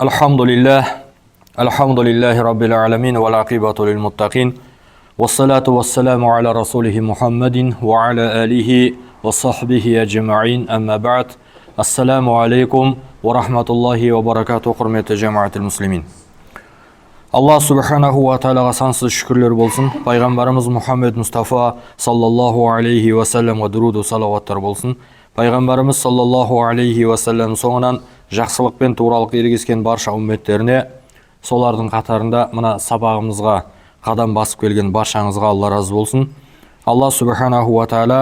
Alhamdulillahi Rabbil alamin wal aqibatu lil muttaqin. Wassalatu wassalamu ala rasulihi Muhammadin wa ala alihi wa sahbihi ajma'in. Amma ba'd. Assalamu alaikum wa rahmatullahi wa barakatuh. Hurmatli jamoatul muslimin. Allah subhanahu wa ta'alaga sansız şükürler bolsun. Peygamberimiz Muhammed Mustafa sallallahu aleyhi ve sellem ve durudu salavatlar bolsun. Peygamberimiz sallallahu aleyhi ve sellem soңынан жақсылық пен туғралық ерегескен барша үмметтеріне, солардың қатарында мына сабағымызға қадам басып келген баршаңызға Алла разы болсын. Алла субханаху ва тағала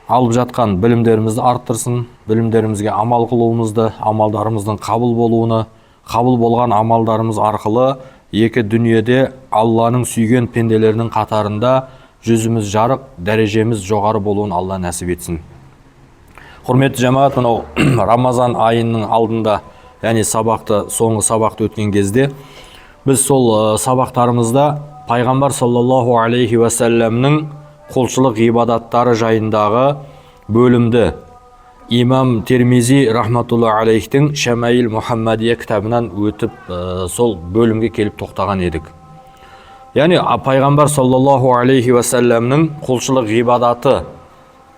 алып жатқан білімдерімізді арттырсын, білімдерімізге амал қылуымызды, амалдарымыздың қабыл болуыны, қабыл болған амалдарымыз арқылы екі дүниеде Алланың сүйген пенделерінің қатарында жүзіміз жарық, дәрежеміз жоғары болуын Алла нәсіп етсін. Құрметті жамағат, мынау Рамазан айының алдында, яғни соңғы сабақты өткен кезде, біз сол сабақтарымызда пайғамбар саллаллаху алейхи ва сәлләмнің құлшылық ғибадаттары жайындағы бөлімді имам Термизи рахматулла алейхтің Шамаил Мухаммадия кітабынан өтіп, сол бөлімге келіп тоқтаған едік. Яғни пайғамбар саллаллаху алейхи ва сәлләмнің құлшылық ғибадаты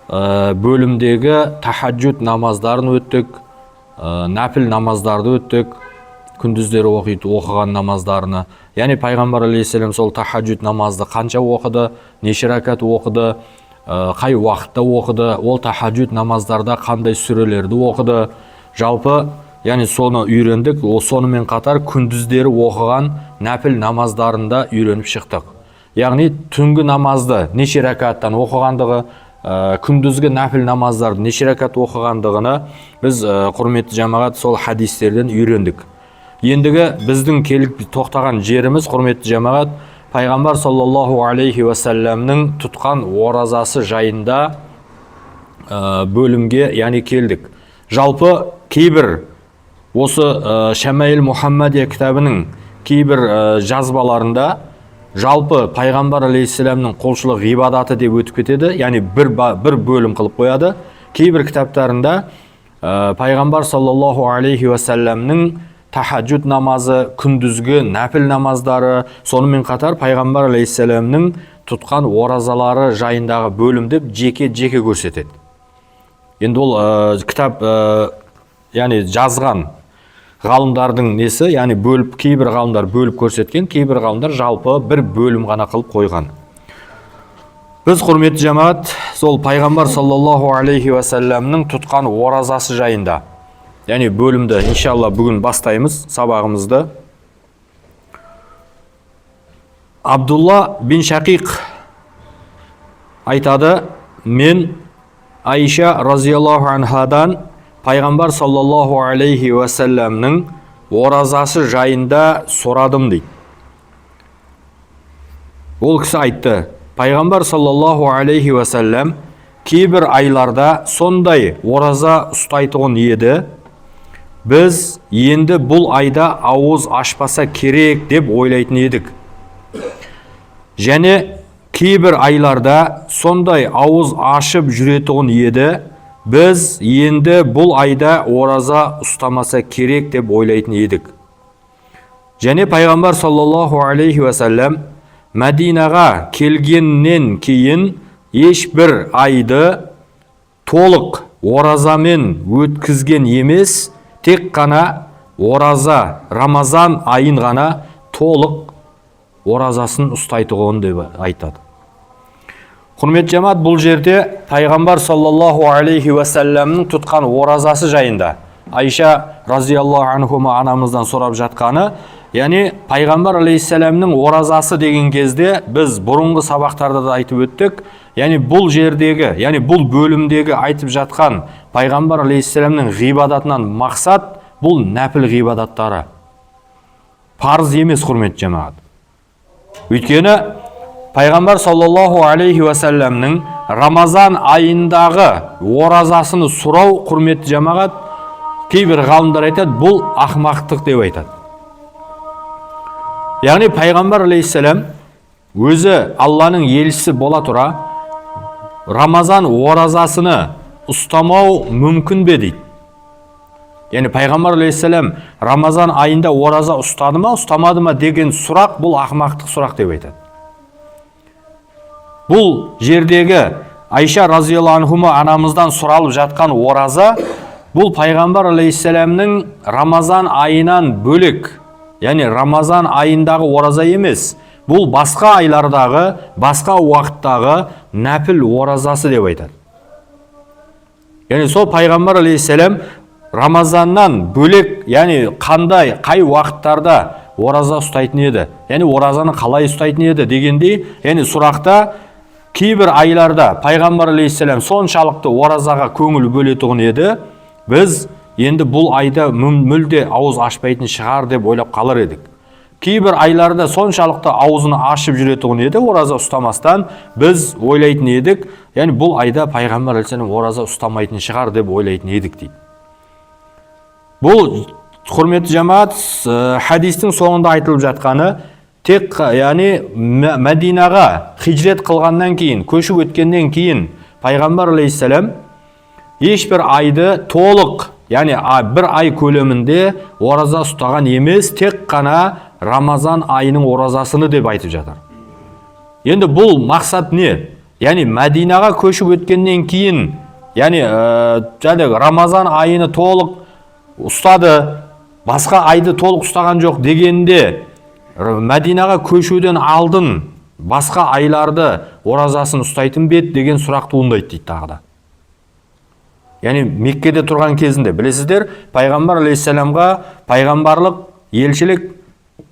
бөлімдегі тахаджуд намаздарын өттік, нәпіл намаздарды өттік, күндіздері оқыған намаздарыны. Яғни пайғамбар алейхиссалам сол тахаджуд намазды қанша оқыды, неше ракат оқыды, қай уақытта оқыды, ол тахаджуд намаздарда қандай сүрелерді оқыды. Жалпы, яғни соны үйрендік, сонымен қатар күндіздері оқыған нәпіл намаздарында үйреніп шықтық. Яғни түнгі намазды неше ракаттан оқығандығы, күндізгі нәпіл намаздарды неше ракат оқығандығыны біз құрметті жамағат сол хадистерден үйрендік. Ендігі біздің келіп тоқтаған жеріміз, құрметті жамағат, пайғамбар саллаллаху алейхи ва сәлләмнің тұтқан оразасы жайында бөлімге яғни келдік. Жалпы кейбір осы Шамаил Мухаммадия кітабының кейбір жазбаларында жалпы пайғамбар алейхиссаламның құлшылық ғибадаты деп өтіп кетеді, яғни бір бөлім қылып қояды. Кейбір кітаптарында пайғамбар саллаллаху алейхи ва сәлләмнің тахаджуд намазы, күндізгі нәпіл намаздары, сонымен қатар пайғамбар алейхиссаламның тұтқан оразалары жайындағы бөлімді жеке көрсетеді. Енді ол кітап яғни жазған ғалымдардың несі, яғни кейбір ғалымдар бөліп көрсеткен, кейбір ғалымдар жалпы бір бөлім ғана қылып қойған. Біз құрметті жамағат, сол пайғамбар саллаллаху алейхи ва сәлләмнің тұтқан оразасы жайында, яғни бөлімді иншалла бүгін бастаймыз сабағымызды. Абдулла бин Шақиқ айтады, мен Айша разияллаху анхадан пайғамбар саллаллаху алейхи ва сәлләмнің оразасы жайында сұрадым дейді. Ол кісі айтты, пайғамбар саллаллаху алейхи ва сәлләм кейбір айларда сондай ораза ұстайтұғын еді, біз енді бұл айда ауыз ашпаса керек деп ойлайтын едік. Және кейбір айларда сондай ауыз ашып жүретұғын еді, біз енді бұл айда ораза ұстамаса керек деп ойлайтын едік. Және пайғамбар саллаллаху алейхи ва сәлләм Мәдинаға келгеннен кейін ешбір айды толық оразамен өткізген емес, тек қана ораза, Рамазан айын ғана толық оразасын ұстайтұғын деп айтады. Құрметті жамағат, бұл жерде пайғамбар саллаллаху алейхи ва сәлләмнің тұтқан оразасы жайында Айша разияллаху анхума анамыздан сұрап жатқаны, яғни пайғамбар алейхиссаламның оразасы деген кезде біз бұрынғы сабақтарда да айтып өттік, яғни бұл жердегі, яғни бұл бөлімдегі айтып жатқан пайғамбар алейхиссаламның ғибадатынан мақсат бұл нәпіл ғибадаттары. Парыз емес, құрметті жамағат. Өйткені пайғамбар саллаллаху алейхи ва сәлләмнің Рамазан айындағы оразасыны сұрау, құрметті жамағат, кейбір ғалымдар айтады, бұл ақымақтық деп айтады. Яғни пайғамбар алейхиссалам өзі Алланың елшісі бола тұра, Рамазан оразасыны ұстамау мүмкін бе дейді. Яғни пайғамбар алейхиссалам Рамазан айында ораза ұстады ма, ұстамады ма деген сұрақ бұл ақымақтық сұрақ деп айтады. Бұл жердегі Айша разияллаху анхума анамыздан сұралып жатқан ораза, бұл пайғамбар алейхиссаламның Рамазан айынан бөлек, яғни Рамазан айындағы ораза емес, бұл басқа айлардағы, басқа уақыттағы нәпіл оразасы деп айтады. Яғни сол пайғамбар алейхиссалам Рамазаннан бөлек, яғни қай уақыттарда ораза ұстайтын еді, яғни оразаны қалай ұстайтын еді дегендей, яғни сұрақта кейбір айларда пайғамбар алейхиссалам соншалықты оразаға көңіл бөлетұғын еді, біз енді бұл айда мүлде ауыз ашпайтын шығар деп ойлап қалар едік. Кейбір айларда соншалықты аузын ашып жүретұғын еді, ораза ұстамастан, біз ойлайтын едік, яғни бұл айда пайғамбар алейхиссалам ораза ұстамайтын шығар деп ойлайтын едік дейді. Бұл құрметті жамаат, хадистің соңында айтылып жатқаны, тек яғни Мәдинаға хижрет қылғаннан кейін, көшіп өткеннен кейін пайғамбар алейхиссалам ешбір айды толық, яғни бір ай көлемінде ораза ұстаған емес, тек қана Рамазан айының оразасыны деп айтып жатыр. Енді бұл мақсат не? Яғни Мәдинаға көшіп өткеннен кейін, яғни Рамазан айını толық ұстады, басқа айды толық ұстаған жоқ дегенде, Мәдинаға көшуден алдын басқа айларды оразасын ұстайтын бет деген сұрақ туындайды дейді тағы да. Яғни Меккеде тұрған кезінде, білесіздер, пайғамбар алейхиссаламға пайғамбарлық елшілік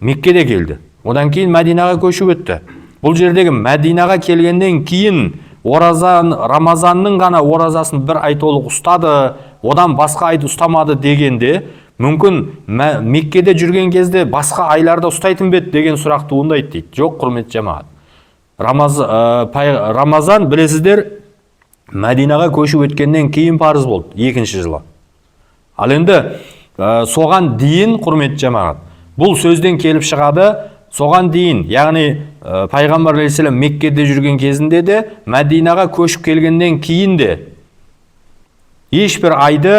Меккеде келді. Одан кейін Мәдинаға көшіп өтті. Бұл жердегі Мәдинаға келгеннен кейін Рамазанның ғана оразасын бір ай толық ұстады, одан басқа айды ұстамады дегенде, мүмкін Меккеде жүрген кезде басқа айларда ұстайтын бет деген сұрақ туындайды дейді. Жоқ, құрметті жамаат. Рамазан, білесіздер, Мәдинаға көшіп өткеннен кейін парыз болды, екінші жылы. Ал енді соған дейін, құрметті жамаат, бұл сөзден келіп шығады, соған дейін, яғни пайғамбар алейхиссалам Меккеде жүрген кезінде де, Мәдинаға көшіп келгеннен кейін де ешбір айды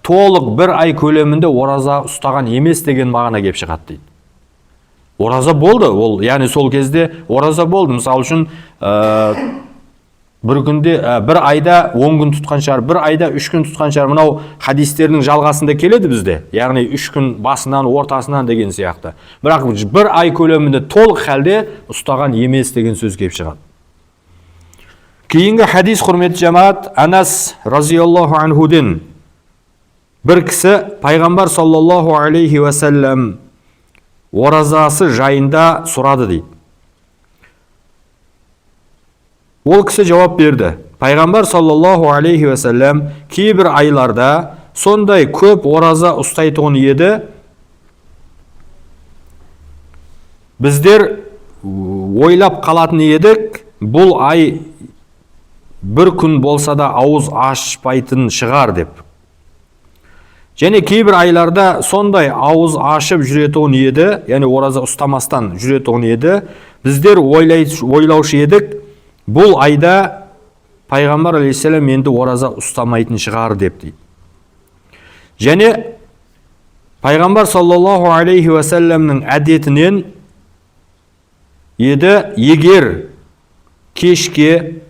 толық бір ай көлемінде ораза ұстаған емес деген мағына кеп шығады дейді. Ораза болды, ол, яғни сол кезде ораза болды. Мысалы үшін, бір айда 10 күн тұтқан шығар, бір айда 3 күн тұтқан шығар. Мынау хадистердің жалғасында келеді бізде. Яғни 3 күн басынан, ортасынан деген сияқты. Бірақ бір ай көлемінде толық халде ұстаған емес деген сөз кеп шығады. Кейінгі хадис, құрметті жамаат, Анас разияллаху анхуден бір кісі пайғамбар саллаллаху алейхи уассалам оразасы жайында сұрады дейді. Ол кісі жауап берді. Пайғамбар саллаллаху алейхи уассалам кейбір айларда сондай көп ораза ұстайтын еді, біздер ойлап қалатын едік, бұл ай бір күн болса да ауыз ашпайтын шығар деп. Және кейбір айларда сондай ауыз ашып жүретұғын еді, яғни ораза ұстамастан жүретұғын еді, біздер ойлаушы едік, бұл айда пайғамбар алейхиссалам енді ораза ұстамайтын шығар деп дейді. Және пайғамбар саллаллаху алейхи уассаламның әдетінен еді, егер кешке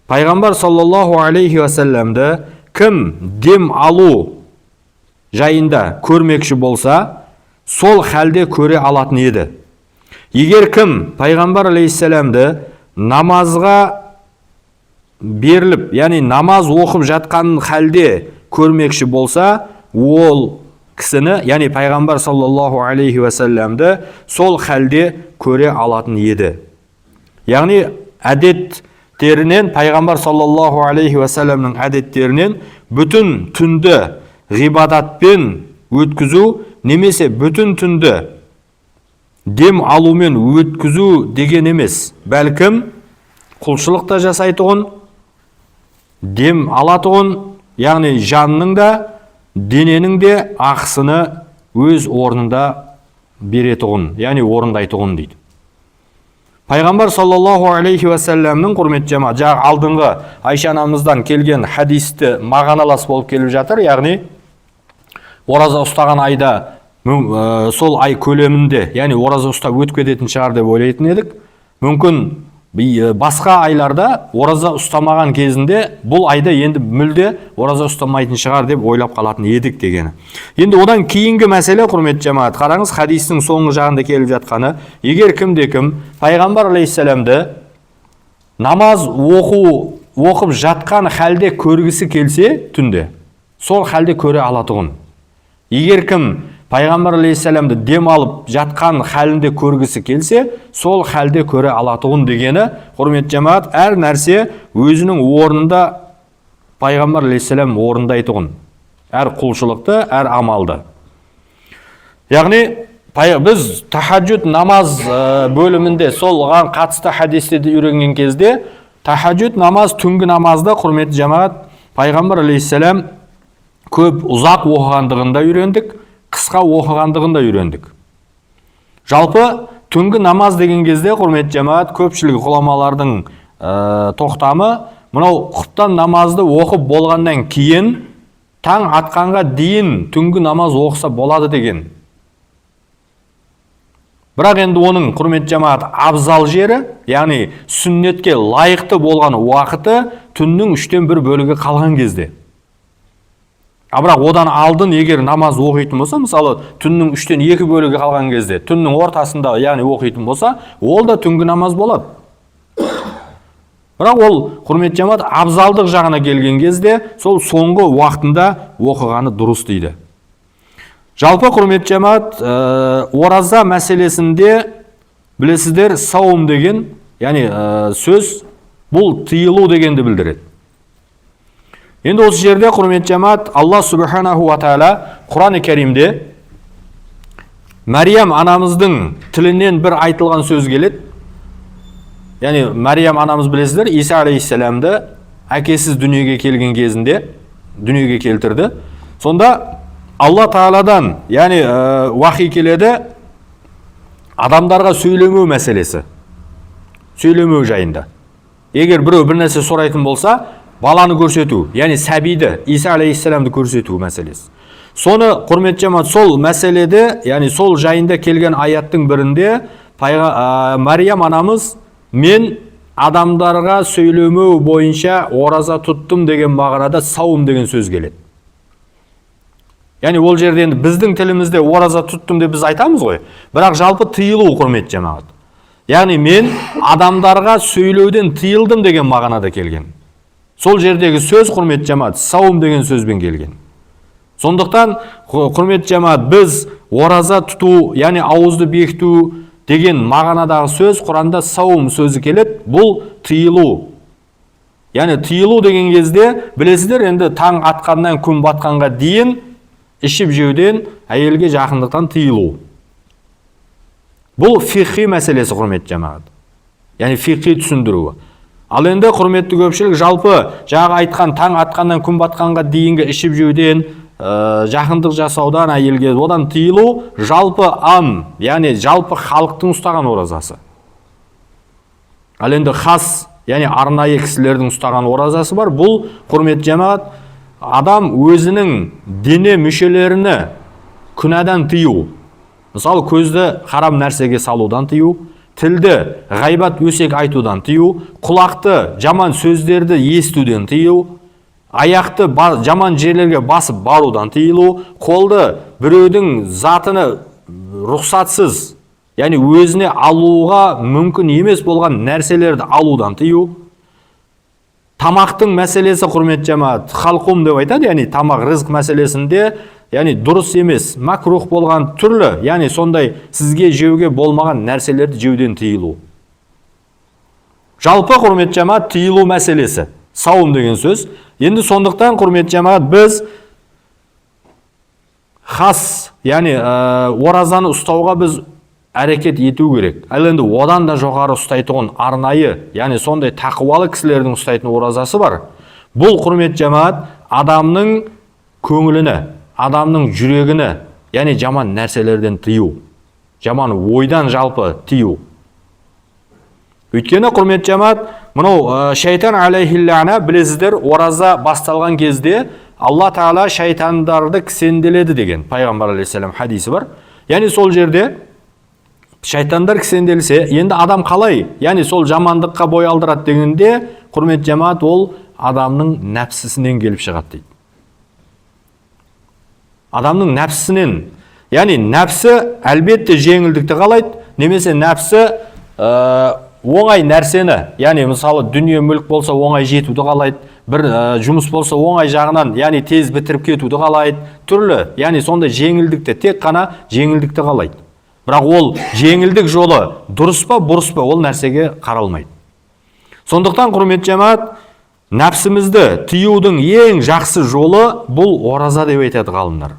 пайғамбар саллаллаху алейхи уассаламды кім дем алу жайында көрмекші болса, сол халде көре алатын еді. Егер кім пайғамбар алейхиссаламды намазға беріліп, яғни намаз оқып жатқан халде көрмекші болса, ол кісіні, яғни пайғамбар саллаллаху алейхи уассаламды сол халде көре алатын еді. Яғни әдеттерінен, пайғамбар саллаллаху алейхи уассаламның әдеттерінен бүтін түнді ғибадатпен өткізу, немесе бүтін түнді дем алумен өткізу деген емес. Бәлкім құлшылықта жасайтұғын, дем алатұғын, яғни жанның да, дененің де ақысыны өз орнында беретұғын, яғни орындайтұғын дейді. Пайғамбар саллаллаху алейхи уассаламның, құрметті жамаат, жаңағы алдыңғы Айша анамыздан келген хадисті мағыналас болып келіп жатыр, яғни ораза ұстаған айда сол ай көлемінде, яғни ораза ұстап өтіп кететін шығар деп ойлайтын едік. Мүмкін басқа айларда ораза ұстамаған кезінде бұл айда енді мүлде ораза ұстамайтын шығар деп ойлап қалатын едік дегені. Енді одан кейінгі мәселе, құрметті жамаат, қараңыз, хадистің соңғы жағында келіп жатқаны, егер кімде-кім пайғамбар алейхиссаламды намаз оқып жатқан халде көргісі келсе түнде, сол халде көре алатұғын. Егер кім пайғамбар алейхиссаламды дем алып жатқан халінде көргісі келсе, сол халде көре алатұғын дегені, құрметті жамаат, әр нәрсе өзінің орнында пайғамбар алейхиссалам орындайтұғын. Әр құлшылықты, әр амалды. Яғни, біз тахаджуд намаз бөлімінде солған қатысты хадистерді үйренген кезде, тахаджуд намаз, түнгі намазда, құрметті жамаат, пайғамбар алейхиссалам көп ұзақ оқығандығында үйрендік, қысқа оқығандығында үйрендік. Жалпы түнгі намаз деген кезде, құрметті жамаат, көпшілік ғұламалардың тоқтамы, мынау құптан намазды оқып болғаннан кейін таң атқанға дейін түнгі намаз оқыса болады деген. Бірақ енді оның, құрметті жамаат, абзал жері, яғни сүннетке лайықты болған уақыты түннің 3/1 бөлігі қалған кезде. Бірақ одан алдын егер намаз оқитын болса, мысалы түннің 3/2 бөлігі қалған кезде, түннің ортасында, яғни оқитын болса, ол да түнгі намаз болады. Бірақ ол, құрметті жамаат, абзалдық жағына келген кезде, сол соңғы уақытында оқығаны дұрыс дейді. Жалпы, құрметті жамаат, ораза мәселесінде білесіздер, саум деген, яғни сөз, бұл тыйылу дегенді білдіреді. Енді осы жерде, құрметті жамаат, Алла субханаху ва тағала Құран-ы Кәримде Мәриям анамыздың тілінен бір айтылған сөз келеді. Яғни Мәриям анамыз білесіздер, Иса алейхиссаламды әкесіз дүниеге келген кезінде дүниеге келтірді. Сонда Алла Тағаладан, яғни уахи келеді адамдарға сөйлемеу мәселесі. Сөйлемеу жайында. Егер біреу бір нәрсе сұрайтын болса, баланы көрсету, яғни сәбиді, Иса алейхиссаламды көрсету мәселесі. Соны, құрметті жамаат, сол мәселеде, яғни сол жайында келген аяттың бірінде Мәриям анамыз, мен адамдарға сөйлемеу бойынша ораза тұттым деген мағынада саум деген сөз келеді. Яғни ол жерде енді біздің тілімізде ораза тұттым деп біз айтамыз ғой. Бірақ жалпы тыйылу, құрметті жамаат. Яғни мен адамдарға сөйлеуден тыйылдым деген мағынада келген. Сол жердегі сөз, құрметті жамаат, саум деген сөзбен келген. Сондықтан, құрметті жамаат, біз ораза тұту, яғни ауызды бекіту деген мағынадағы сөз Құранда саум сөзі келеді. Бұл тыйылу. Яғни тыйылу деген кезде, білесіздер, енді таң атқаннан күн батқанға дейін ішіп жеуден, әйелге жақындықтан тыйылу. Бұл фиқхи мәселесі, құрметті жамаат. Яғни фиқхи түсіндіруі. Ал енді, құрметті көпшілік, жалпы жаңағы айтқан таң атқаннан күн батқанға дейінгі ішіп жеуден, жақындық жасаудан әйелге одан тыйылу жалпы яғни жалпы халықтың ұстаған оразасы. Ал енді хас, яғни арнайы кісілердің ұстаған оразасы бар. Бұл, құрметті жамаат, адам өзінің дене мүшелеріне күнәдан тыю. Мысалы, көзді харам нәрсеге салудан тыю, тілді ғайбат өсек айтудан тыю, құлақты жаман сөздерді естуден тыю, аяқты жаман жерлерге басып барудан тыйылу, қолды біреудің затыны рұқсатсыз, яғни өзіне алуға мүмкін емес болған нәрселерді алудан тыю. Тамақтың мәселесі, құрметті жамаат, халқум деп айтады, яғни тамақ рызық мәселесінде, яғни дұрыс емес, макрух болған түрлі, яғни сондай сізге жеуге болмаған нәрселерді жеуден тыйылу. Жалпы, құрметті жамаат, тыйылу мәселесі, саум деген сөз. Енді сондықтан, құрметті жамаат, біз хас, яғни оразаны ұстауға біз әрекет ету керек. Ал енді одан да жоғары ұстайтын арнайы, яғни сондай тақуалы кісілердің ұстайтын оразасы бар. Бұл, құрметті жамаат, адамның көңіліні, адамның жүрегіні, яғни жаман нәрселерден тыю, жаман ойдан жалпы тыю. Өйткені, құрметті жамаат, мынау шайтан алейхиллана, білесіздер, ораза басталған кезде Алла Таала шайтандарды кісенделеді деген пайғамбар алейхиссалам хадисі бар. Яғни сол жерде шайтандар кісенделсе, енді адам қалай? Яғни сол жамандыққа бой алдырады дегенде, құрмет жамаат, ол адамның нәпсісінен келіп шығады дейді. Адамның нәпсісінен, яғни нәпсі әлбетте жеңілдікті қалайды, немесе нәпсі оңай нәрсені, яғни мысалы дүние мүлік болса оңай жетуді қалайды, бір жұмыс болса оңай жағынан, яғни тез бітіріп кетуді қалайды, түрлі, яғни сондай жеңілдікті, тек қана жеңілдікті қалайды. Бірақ ол жеңілдік жолы дұрыс па, бұрыс па, ол нәрсеге қаралмайды. Сондықтан құрмет жамаат, нәпсімізді тыюдың ең жақсы жолы бұл ораза деп айтады ғалымдар.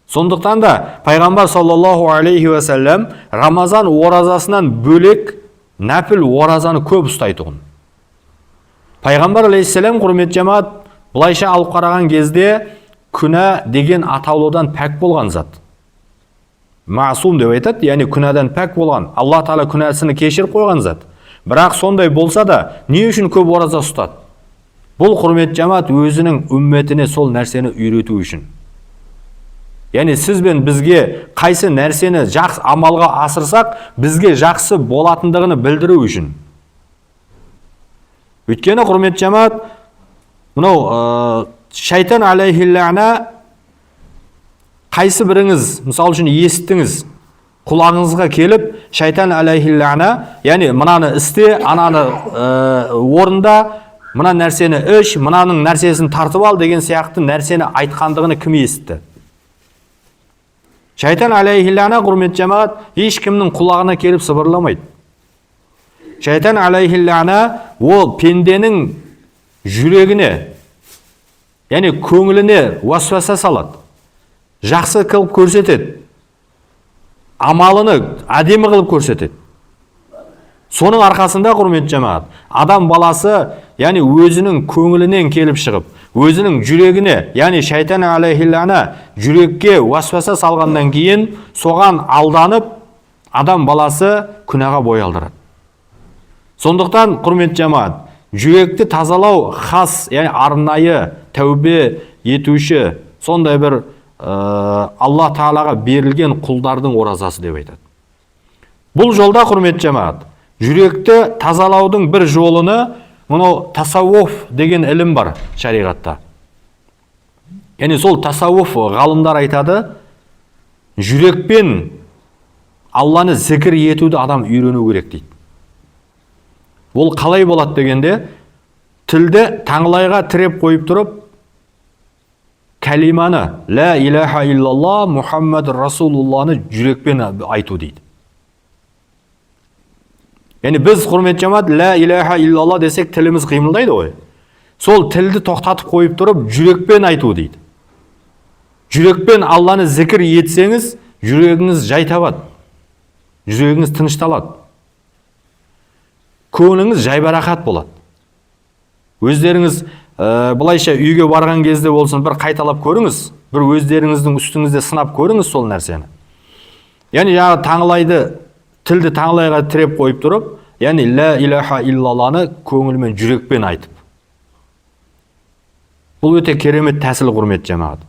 Сондықтан да пайғамбар саллаллаху алейхи ва саллям Рамазан оразасынан бөлек нәпіл оразаны көп ұстайтұғын. Пайғамбар алейхиссалам құрмет жамаат бұлайша алып қараған кезде күнә деген атаулыдан пәк болған зат. Масум деп айтады, яғни күнәдан пәк болған. Алла Таала күнәсini кешіріп қойған зат. Бірақ сондай болса да, не үшін көп ораза ұстады? Бұл құрмет жамаат өзінің үмметіне сол нәрсені үйрету үшін. Яғни сіз бен бізге қайсы нәрсені жақсы амалға асырсақ, бізге жақсы болатындығын білдіру үшін. Өйткені құрмет жамаат, мынау шайтан алейхиллана қайсы біріңіз, мысал үшін естіңіз, құлағыңызға келіп, шайтан алейхиллана, яғни мынаны істе, ананы орында, мына нәрсені іш, мынаның нәрсесін тартып ал деген сияқты нәрсені айтқандығын кім естті? Шайтан алейхиллана құрмет жамаат ешкімнің құлағына келіп сыбырламайды. Шайтан алейхиллана ол пенденің жүрегіне, яғни көңіліне уасваса салады. Жақсы қылып көрсетеді. Амалыны әдемі қылып көрсетеді. Соның арқасында құрмет жамаат, адам баласы, яғни өзінің көңілінен келіп шығып, өзінің жүрегіне, яғни шайтан алейхиллана жүрекке уасваса салғаннан кейін, соған алданып, адам баласы күнәға бой алдырады. Сондықтан құрмет жамаат, жүректі тазалау хас, яғни арнайы тәубе етуші, сондай бір Алла Таалаға берілген құлдардың оразасы деп айтады. Бұл жолда құрмет жамаат, жүректі тазалаудың бір жолыны, мұны тасауф деген ілім бар шариғатта. Яғни сол тасауф ғалымдар айтады, жүрекпен Алланы зікір етуді адам үйрену керек дейді. Ол қалай болады дегенде, тілді таңлайға тіреп қойып тұрып, кәлиманы, ла илаха иллалла Мұхаммад Расулулланы жүрекпен айту дейді. Яғни біз құрмет жамаат, ла илаха иллалла десек тіліміз қимылдайды ғой. Сол тілді тоқтатып қойып тұрып, жүрекпен айту дейді. Жүрекпен Алланы зікір етсеңіз, жүрегіңіз жай табады. Жүрегіңіз тынышталады. Көңіліңіз жайбарақат болады. Өздеріңіз бұлайша үйге барған кезде болсын, бір қайталап көріңіз, бір өздеріңіздің үстіңізде сынап көріңіз сол нәрсені. Яғни таңлайды, тілді таңлайға тіреп қойып тұрып, яғни ла илаха иллалланы көңілмен, жүрекпен айтып. Бұл өте керемет тәсіл құрмет жамаат.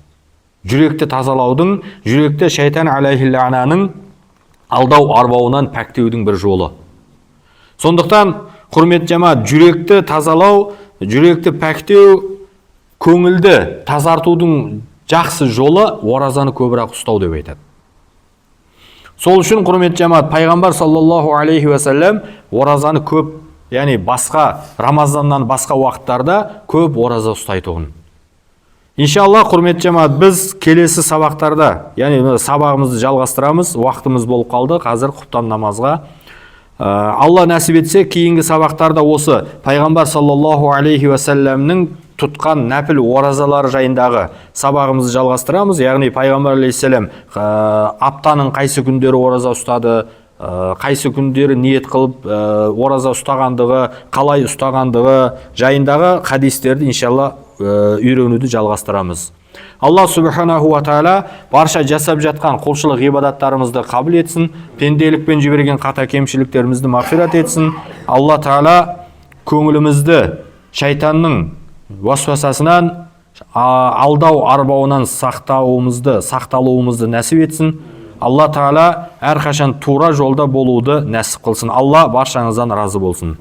Жүректі тазалаудың, жүректі шайтан алейхиллананың алдау арбауынан пәктеудің бір жолы. Сондықтан құрмет жамаат, жүректі тазалау, жүректі пәктеу, көңілді тазартудың жақсы жолы оразаны көбірек ұстау деп айтады. Сол үшін құрмет жамаат, пайғамбар саллаллаху алейхи ва саллям оразаны көп, яғни басқа Рамазаннан басқа уақыттарда көп ораза ұстайтұғын. Иншалла құрмет жамаат, біз келесі сабақтарда, яғни сабағымызды жалғастырамыз, уақытымыз болып қалды, қазір құптан намазға. Алла нәсіп етсе, кейінгі сабақтарда осы пайғамбар саллаллаху алейхи ва саллямның тұтқан нәпіл оразалары жайындағы сабағымызды жалғастырамыз. Яғни пайғамбар алейхиссалам аптаның қайсы күндері ораза ұстады, қайсы күндері ниет қылып ораза ұстағандығы, қалай ұстағандығы жайындағы хадистерді иншалла үйренуді жалғастырамыз. Алла субханаху ва тағала барша жасап жатқан құлшылық ғибадаттарымызды қабыл етсін, пенделікпен жіберген қата кемшіліктерімізді мағфират етсін. Алла тағала көңілімізді шайтанның уасвасасынан, алдау арбауынан сақталуымызды нәсіп етсін. Алла Тағала әрқашан тура жолда болуды нәсіп қылсын. Алла баршаңыздан разы болсын.